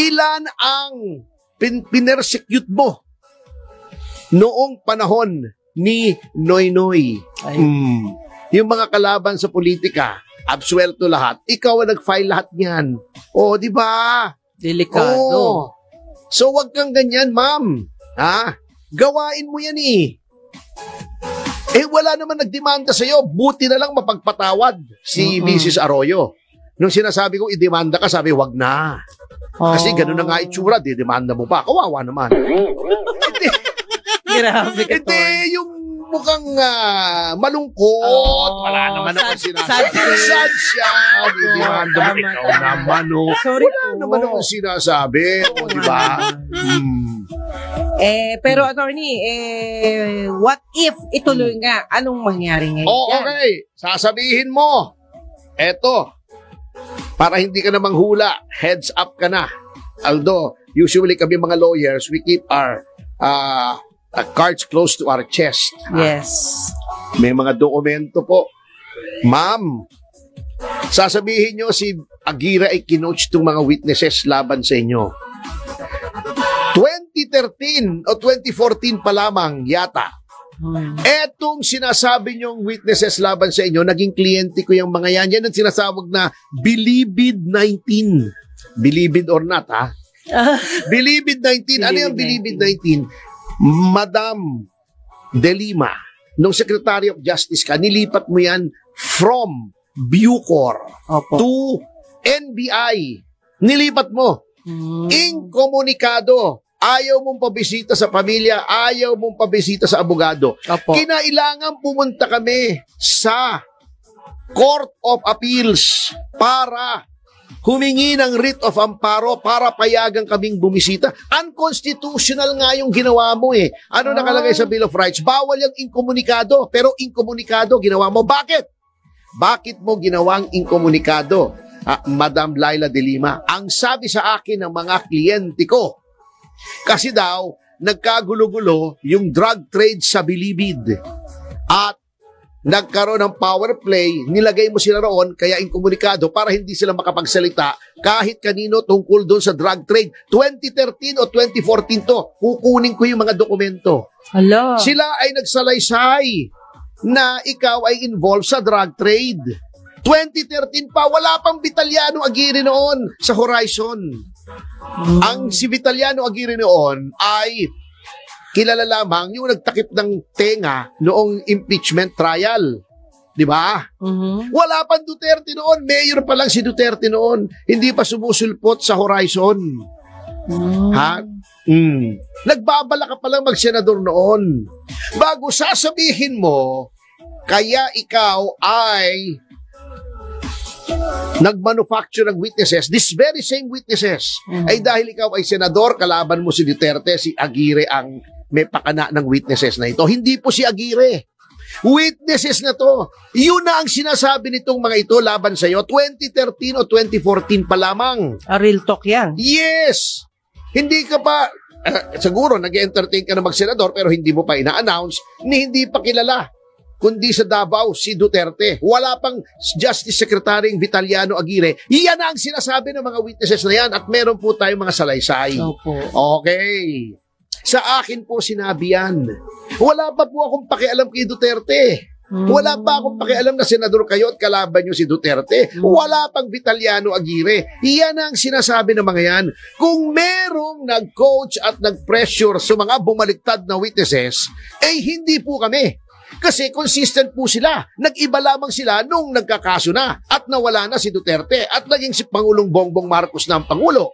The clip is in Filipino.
Ilan ang pinersecute mo noong panahon ni Noynoy? Yung mga kalaban sa politika, absuelto lahat. Ikaw ang nag-file lahat niyan. O, di ba? Delikado. So, wag kang ganyan, ma'am. Gawain mo yan eh. Wala naman nagdemanda sa'yo. Buti na lang mapagpatawad si Mrs. Arroyo. Nung sinasabi kong idemanda ka, sabi, wag na. Kasi gano'n na nga itsura, didemanda mo pa. Kawawa naman. Grabe ka, Hindi, yung mukhang malungkot. Wala naman ako sinasabi. Sad siya. Didemanda mo. Ikaw naman, Sorry wala naman ako sinasabi. O, di ba? Pero attorney, what if ituloy nga? Anong mangyari ngayon? Okay. Sasabihin mo. Eto. Para hindi ka na manghula, heads up ka na. Although, usually kami mga lawyers, we keep our cards close to our chest. Yes. May mga dokumento po. Ma'am, sasabihin nyo si Aguirre ay kinoach itong mga witnesses laban sa inyo. 2013 o 2014 pa lamang yata. Etong sinasabi nyong witnesses laban sa inyo, naging kliyente ko yung mga yan. Yan ang sinasawag na Bilibid 19. Bilibid or not, ha? Bilibid 19. Ano yung Bilibid 19? Madam De Lima, nung Secretary of Justice ka, nilipat mo yan from Bucor to NBI. Nilipat mo. Inkomunikado. Ayaw mong pabisita sa pamilya, ayaw mong pabisita sa abogado. Kinailangan pumunta kami sa Court of Appeals para humingi ng writ of amparo para payagan kaming bumisita. Unconstitutional nga yung ginawa mo eh. Ano nakalagay sa Bill of Rights? Bawal yung inkomunikado, pero inkomunikado ginawa mo. Bakit? Bakit mo ginawang inkomunikado, Madam Laila De Lima? Ang sabi sa akin ng mga kliyente ko, kasi daw, nagkagulo-gulo yung drug trade sa Bilibid. At nagkaroon ng power play, nilagay mo sila roon, kaya inkomunikado para hindi sila makapagsalita kahit kanino tungkol doon sa drug trade. 2013 o 2014 to, kukunin ko yung mga dokumento. Hello. Sila ay nagsalaysay na ikaw ay involved sa drug trade. 2013 pa, wala pang Vitaliano Aguirre noon sa Horizon. Ang si Vitaliano Aguirre noon ay kilala lamang yung nagtakip ng tenga noong impeachment trial. Di ba? Wala pang Duterte noon. Mayor pa lang si Duterte noon. Hindi pa sumusulpot sa Horizon. Nagbabala ka pa lang mag-senador noon. Bago sasabihin mo, kaya ikaw ay nag-manufacture ng witnesses, this very same witnesses, ay dahil ikaw ay senador, kalaban mo si Duterte, si Aguirre ang may pakana ng witnesses na ito. Hindi po si Aguirre. Witnesses na to. Yun na ang sinasabi nitong mga ito laban sa iyo. 2013 o 2014 pa lamang. Real talk yan. Yes. Hindi ka pa, siguro nag-entertain ka na mag-senador pero hindi mo pa ina-announce ni hindi pa kilala. Kundi sa Davao, si Duterte. Wala pang Justice Secretary Vitaliano Aguirre. Iyan ang sinasabi ng mga witnesses na yan at meron po tayong mga salaysay. Okay. Sa akin po sinabi yan. Wala pa po akong pakialam kay Duterte. Wala pa akong pakialam na senador kayo at kalaban nyo si Duterte. Wala pang Vitaliano Aguirre. Iyan ang sinasabi ng mga yan. Kung merong nag-coach at nag-pressure sa mga bumaliktad na witnesses, eh hindi po kami. Kasi consistent po sila. Nag-iba lamang sila nung nagkakaso na at nawala na si Duterte at naging si Pangulong Bongbong Marcos na ang Pangulo.